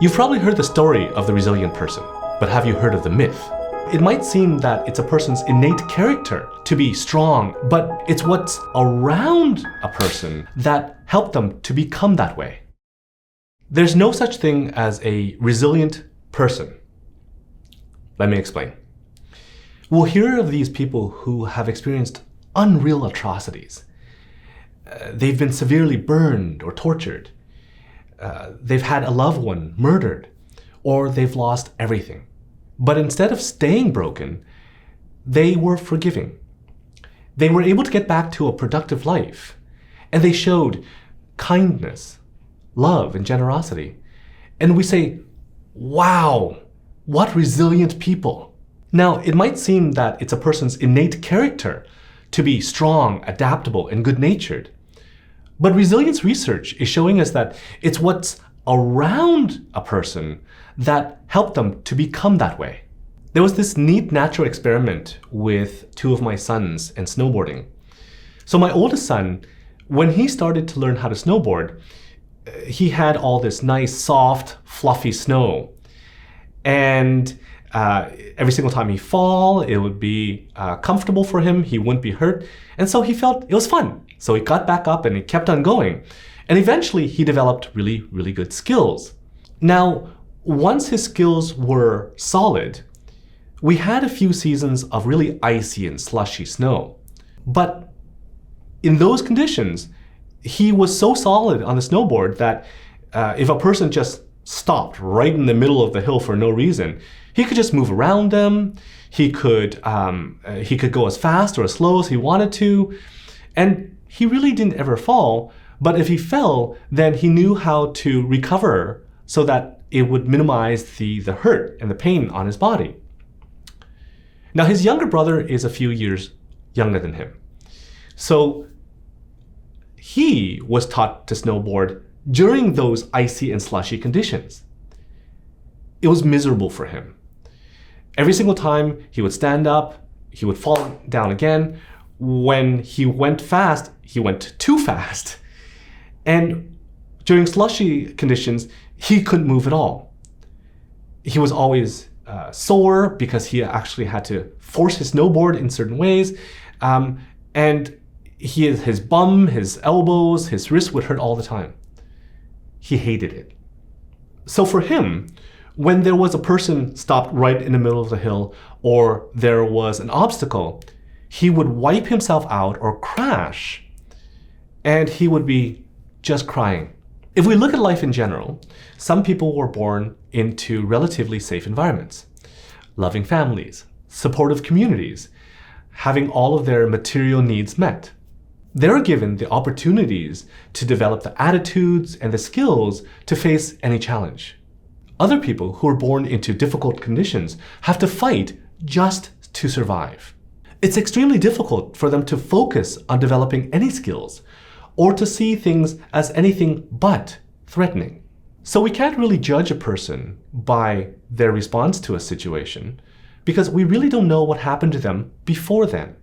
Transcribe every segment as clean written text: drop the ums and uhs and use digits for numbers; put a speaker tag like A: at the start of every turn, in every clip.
A: You've probably heard the story of the resilient person, but have you heard of the myth? It might seem that it's a person's innate character to be strong, but it's what's around a person that helped them to become that way. There's no such thing as a resilient person. Let me explain. We'll hear of these people who have experienced unreal atrocities. They've been severely burned or tortured. They've had a loved one murdered, or they've lost everything. But instead of staying broken, they were forgiving. They were able to get back to a productive life, and they showed kindness, love, and generosity. And we say, wow, what resilient people. Now, it might seem that it's a person's innate character to be strong, adaptable, and good-natured. But resilience research is showing us that it's what's around a person that helped them to become that way. There was this neat natural experiment with two of my sons and snowboarding. So my oldest son, when he started to learn how to snowboard, he had all this nice, soft, fluffy snow. And every single time he fall, it would be comfortable for him. He wouldn't be hurt. And so he felt it was fun. So he got back up and he kept on going. And eventually he developed really, really good skills. Now, once his skills were solid, we had a few seasons of really icy and slushy snow. But in those conditions, he was so solid on the snowboard that if a person just stopped right in the middle of the hill for no reason, he could just move around them. He could go as fast or as slow as he wanted to. And he really didn't ever fall. But if he fell, then he knew how to recover so that it would minimize the hurt and the pain on his body. Now, his younger brother is a few years younger than him. So he was taught to snowboard during those icy and slushy conditions. It was miserable for him. Every single time he would stand up, he would fall down again. When he went fast, he went too fast. And during slushy conditions, he couldn't move at all. He was always sore because he actually had to force his snowboard in certain ways. And his bum, his elbows, his wrists would hurt all the time. He hated it. So for him, when there was a person stopped right in the middle of the hill or there was an obstacle, he would wipe himself out or crash, and he would be just crying. If we look at life in general, some people were born into relatively safe environments, loving families, supportive communities, having all of their material needs met. They're given the opportunities to develop the attitudes and the skills to face any challenge. Other people who are born into difficult conditions have to fight just to survive. It's extremely difficult for them to focus on developing any skills or to see things as anything but threatening. So we can't really judge a person by their response to a situation because we really don't know what happened to them before then.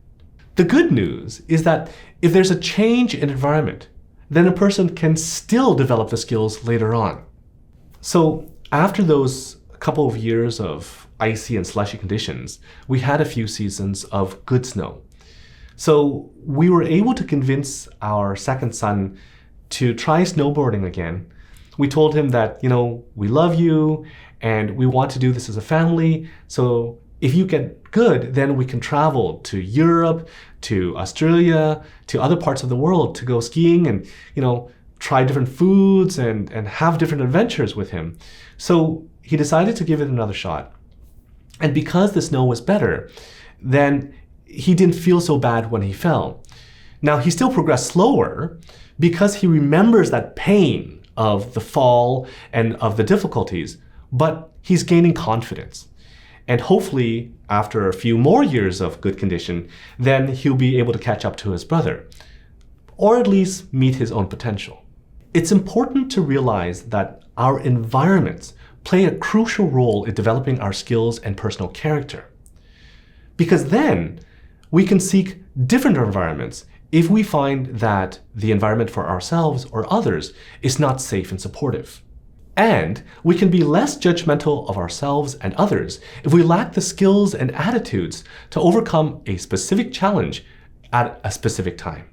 A: The good news is that if there's a change in environment, then a person can still develop the skills later on. So after those couple of years of icy and slushy conditions, we had a few seasons of good snow. So we were able to convince our second son to try snowboarding again. We told him that, we love you and we want to do this as a family. So if you get good, then we can travel to Europe, to Australia, to other parts of the world to go skiing and, try different foods and have different adventures with him. So he decided to give it another shot. And because the snow was better, then he didn't feel so bad when he fell. Now, he still progressed slower because he remembers that pain of the fall and of the difficulties, but he's gaining confidence. And hopefully, after a few more years of good condition, then he'll be able to catch up to his brother, or at least meet his own potential. It's important to realize that our environments play a crucial role in developing our skills and personal character. Because then we can seek different environments if we find that the environment for ourselves or others is not safe and supportive. And we can be less judgmental of ourselves and others if we lack the skills and attitudes to overcome a specific challenge at a specific time.